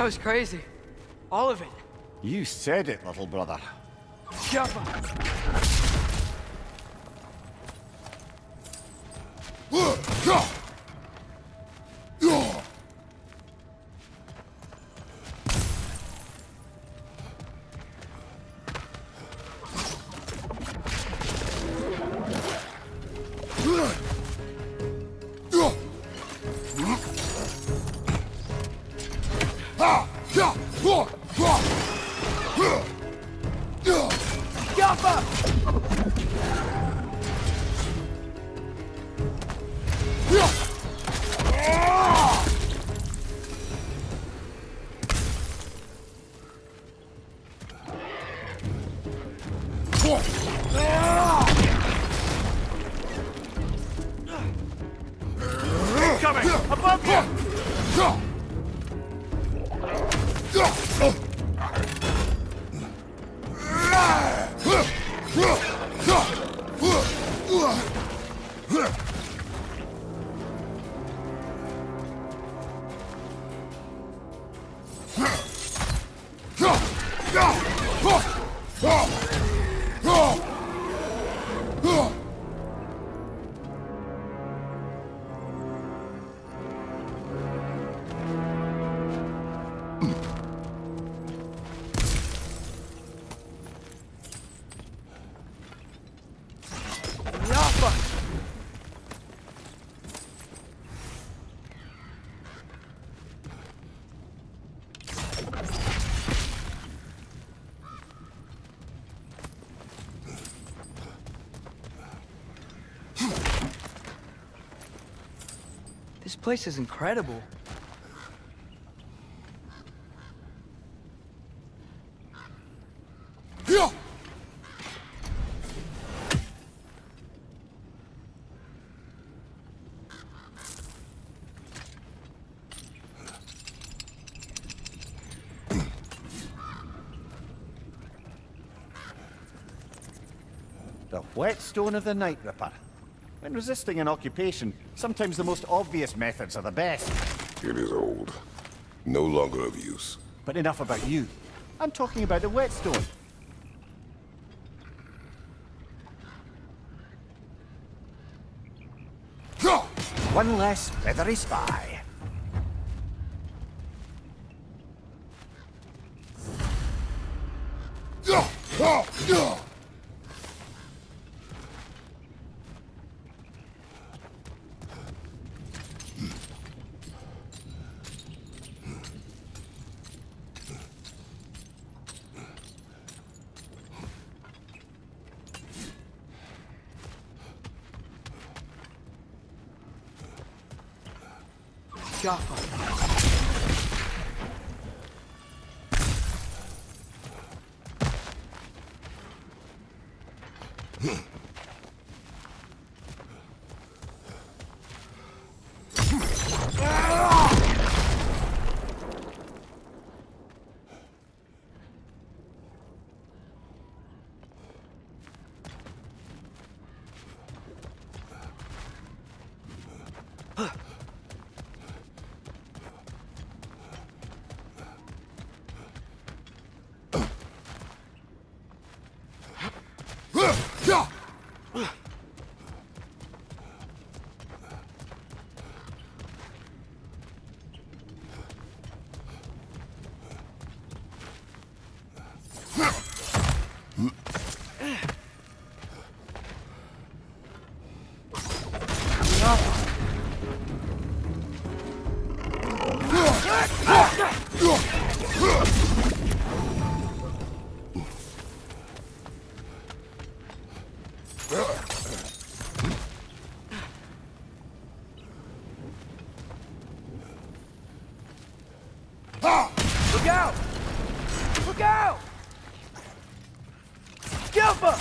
was crazy. All of it. You said it, little brother. Jump up. Coming! Above you! This place is incredible. The whetstone of the Night Ripper. When resisting an occupation, sometimes the most obvious methods are the best. It is old. No longer of use. But enough about you. I'm talking about the whetstone. One less feathery spy. Jaffa. Look out! Look out! Jumper!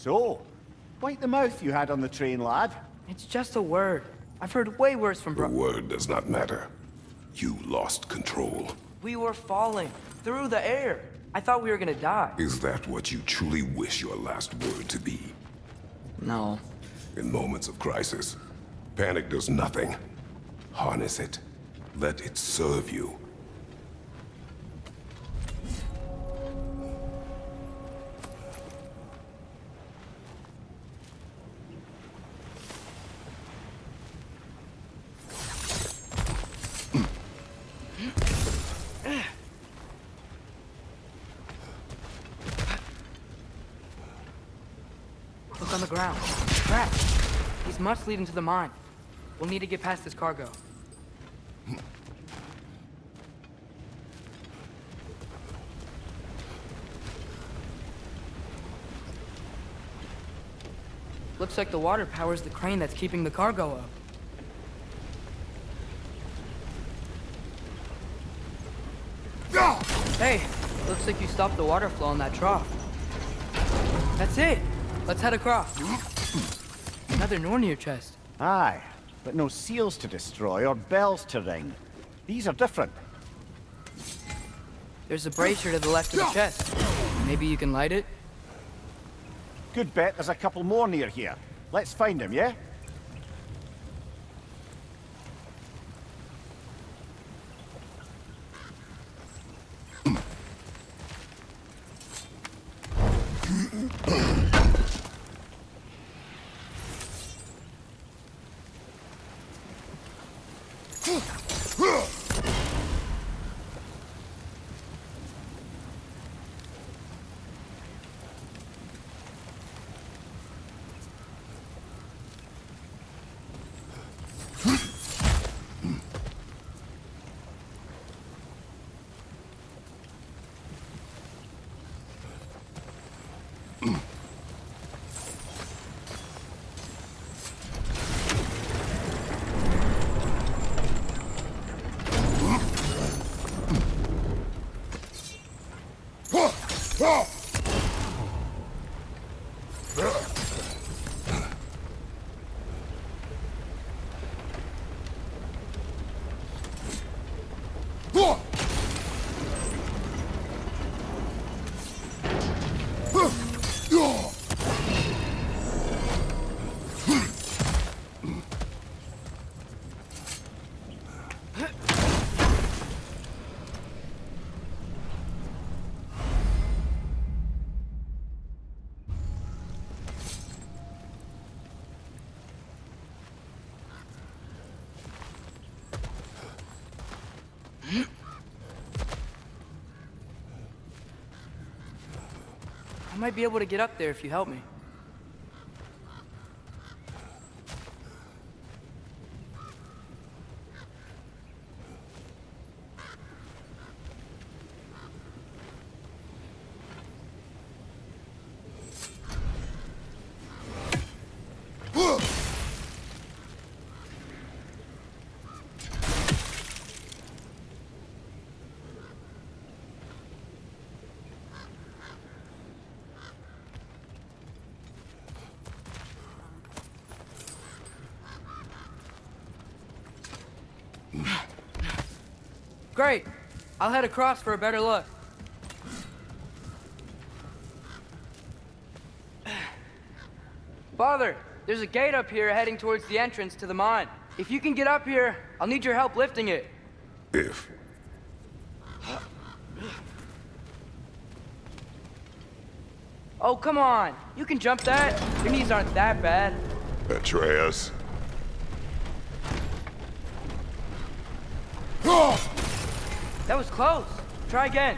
So, wipe the mouth you had on the train, lad. It's just a word. I've heard way worse from The word does not matter. You lost control. We were falling through the air. I thought we were gonna die. Is that what you truly wish your last word to be? No. In moments of crisis, panic does nothing. Harness it. Let it serve you. Look on the ground. Tracks. These must lead into the mine. We'll need to get past this cargo. Looks like the water powers the crane that's keeping the cargo up. Hey, looks like you stopped the water flow in that trough. That's it. Let's head across. Another Nornir chest. Aye, but no seals to destroy or bells to ring. These are different. There's a brazier to the left of the chest. Maybe you can light it? Good bet there's a couple more near here. Let's find them, yeah? I might be able to get up there if you help me. Great. I'll head across for a better look. Father, there's a gate up here heading towards the entrance to the mine. If you can get up here, I'll need your help lifting it. If. Oh, come on. You can jump that. Your knees aren't that bad. Atreus. That was close. Try again.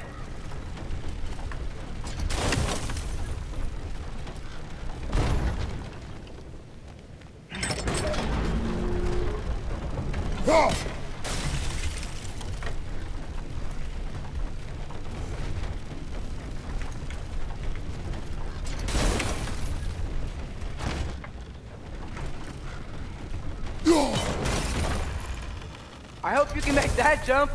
I hope you can make that jump.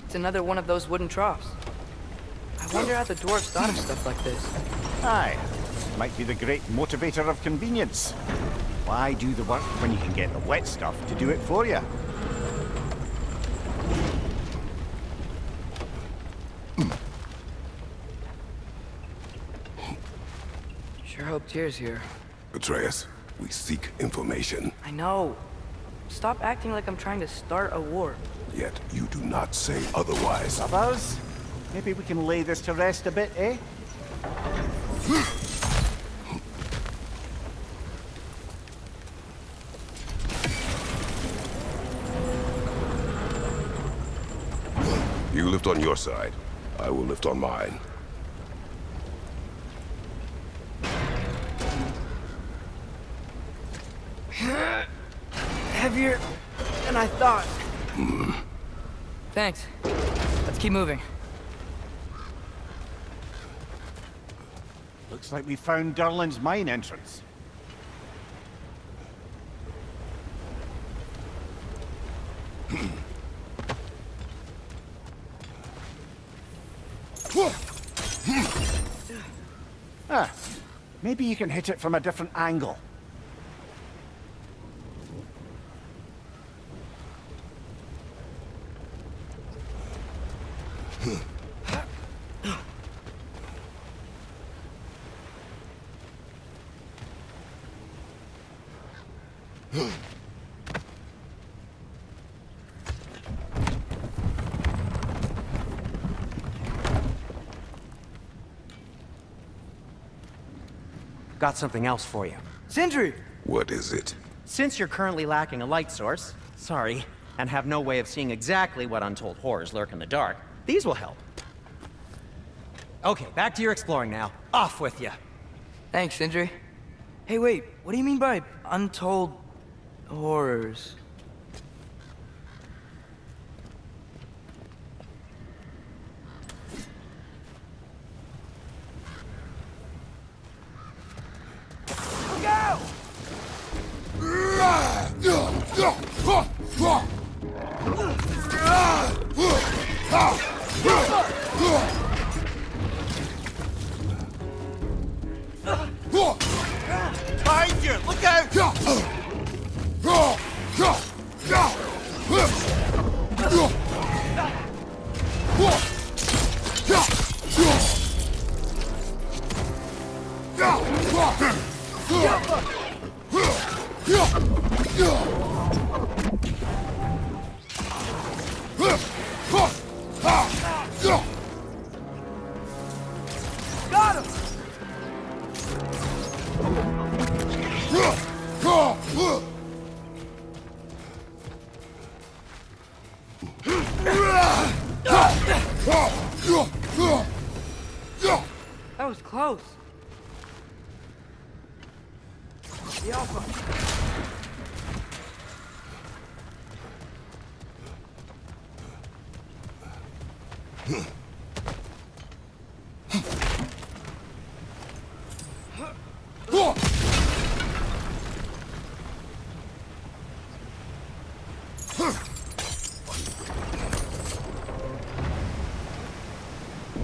It's another one of those wooden troughs. I wonder how the dwarves thought of stuff like this. Aye, might be the great motivator of convenience. Why do the work when you can get the wet stuff to do it for you? Sure hope Tyr's here. Atreus, we seek information, I know. Stop acting like I'm trying to start a war. yet you do not say otherwise. Brothers, maybe we can lay this to rest a bit, eh? You lift on your side. I will lift on mine. Heavier than I thought. Thanks. Let's keep moving. Looks like we found Durlin's mine entrance. Maybe you can hit it from a different angle. Got something else for you. Sindri! What is it? Since you're currently lacking a light source, sorry, and have no way of seeing exactly what untold horrors lurk in the dark, these will help. Okay, back to your exploring now. Off with you. Thanks, Sindri. Hey, wait, what do you mean by untold horrors? Look out! Behind you! Look out! Got him! That was close. The Alpha.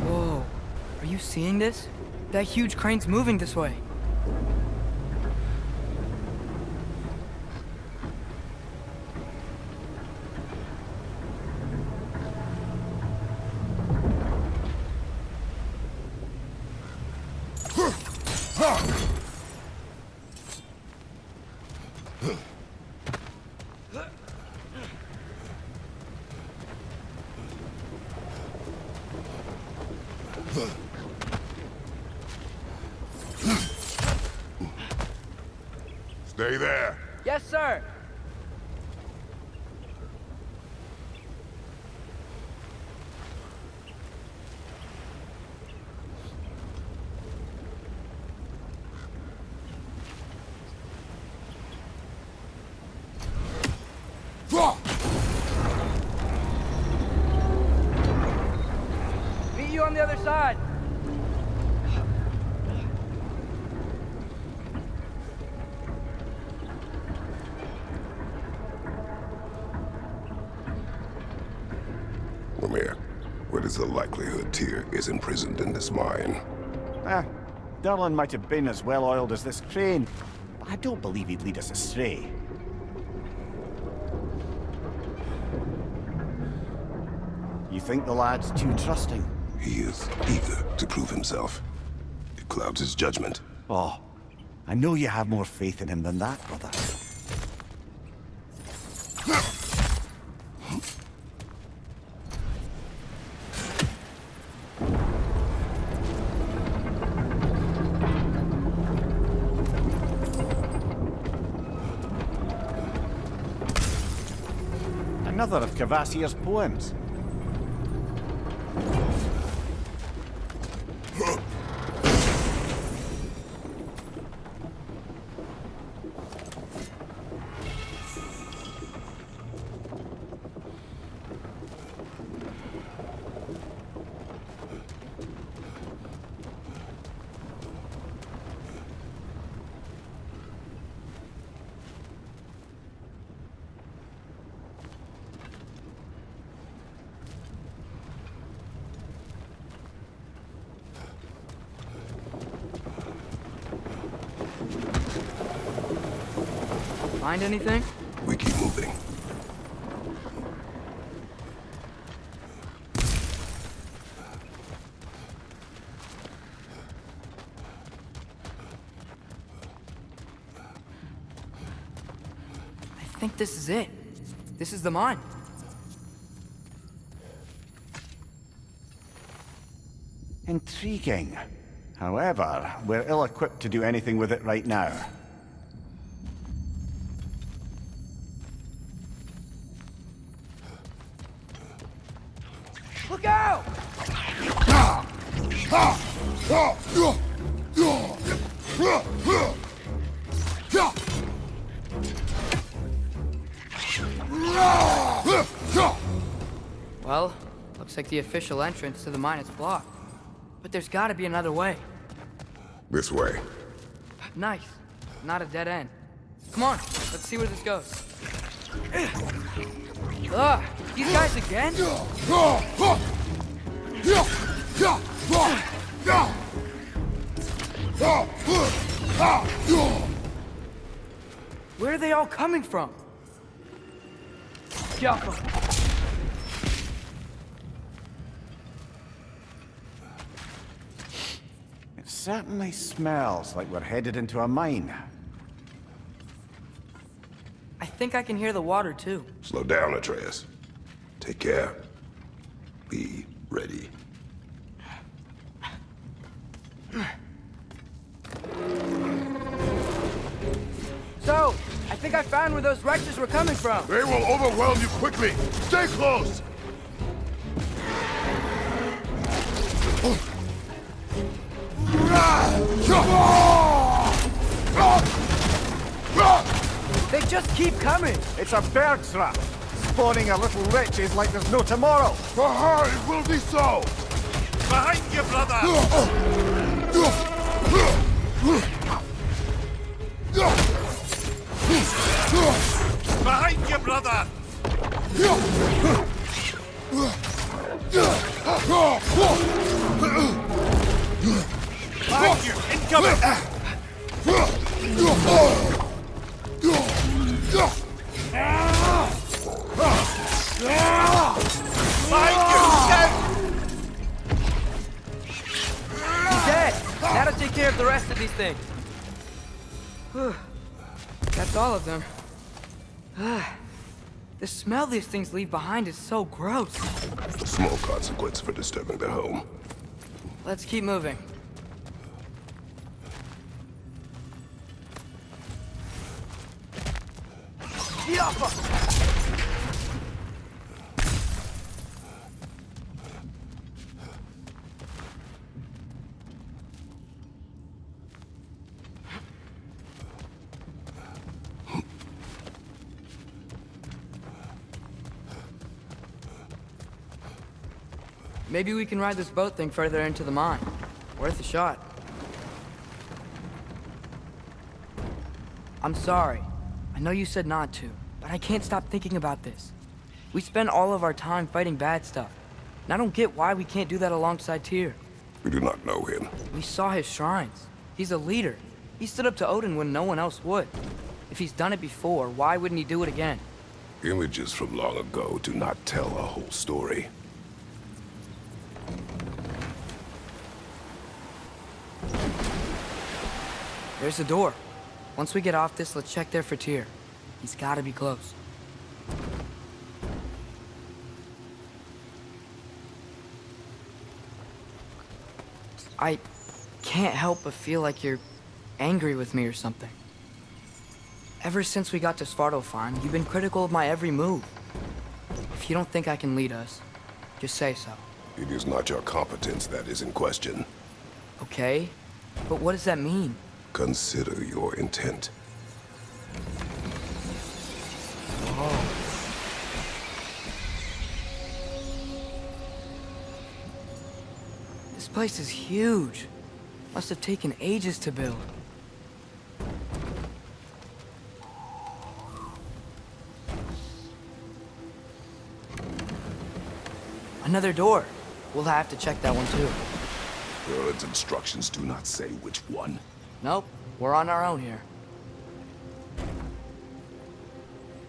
Whoa. Are you seeing this? That huge crane's moving this way. Stay there. Yes, sir. the likelihood Tyr is imprisoned in this mine? Derlin might have been as well-oiled as this crane, but I don't believe he'd lead us astray. You think the lad's too trusting? He is eager to prove himself. It clouds his judgment. Oh, I know you have more faith in him than that, brother. Another of Kvasir's poems. Find anything? We keep moving. I think this is it. This is the mine. Intriguing. However, we're ill-equipped to do anything with it right now. Look out! Well, looks like the official entrance to the mine is blocked. But there's gotta be another way. This way. Nice. Not a dead end. Come on, let's see where this goes. Ugh, these guys again? Where are they all coming from? Jaffa. It certainly smells like we're headed into a mine. I think I can hear the water too. Slow down, Atreus. Take care. Be ready. So, I think I found where those righteous were coming from. They will overwhelm you quickly. Stay close. They just keep coming. It's a bird trap, spawning a little wretches like there's no tomorrow. For her, it will be so. Behind you, brother. Behind you, brother. Behind you, incoming. He's dead. That'll take care of the rest of these things. Whew. That's all of them. The smell these things leave behind is so gross. A small consequence for disturbing their home. Let's keep moving. Maybe we can ride this boat thing further into the mine. Worth a shot. I'm sorry. I know you said not to, but I can't stop thinking about this. We spend all of our time fighting bad stuff, And I don't get why we can't do that alongside Tyr. We do not know him. We saw his shrines. He's a leader. He stood up to Odin when no one else would. If he's done it before, why wouldn't he do it again? Images from long ago do not tell a whole story. There's the door. Once we get off this, let's check there for Tyr. He's gotta be close. I can't help but feel like you're angry with me or something. Ever since we got to Svartalfheim, you've been critical of my every move. If you don't think I can lead us, just say so. It is not your competence that is in question. Okay? But what does that mean? Consider your intent. This place is huge. Must have taken ages to build. Another door. We'll have to check that one too. Erlen's instructions do not say which one. Nope, we're on our own here.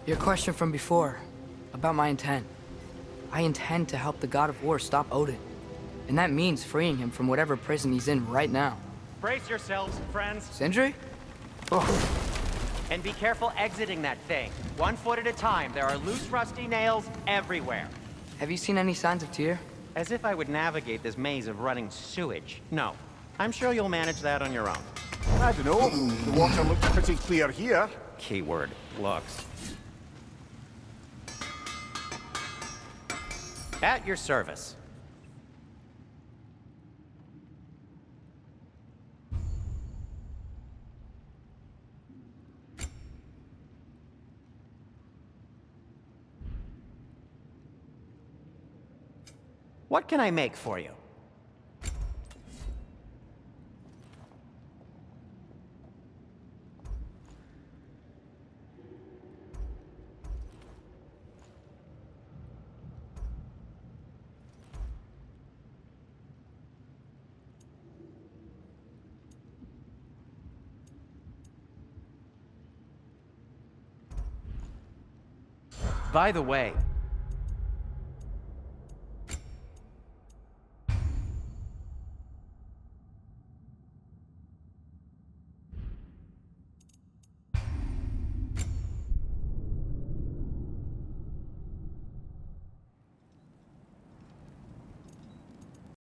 Your question from before, about my intent. I intend to help the God of War stop Odin. And that means freeing him from whatever prison he's in right now. Brace yourselves, friends. Sindri? And be careful exiting that thing. 1 foot at a time. There are loose, rusty nails everywhere. Have you seen any signs of Tyr? As if I would navigate this maze of running sewage. No. I'm sure you'll manage that on your own. I don't know. The water looks pretty clear here. Keyword, looks. At your service. What can I make for you? By the way,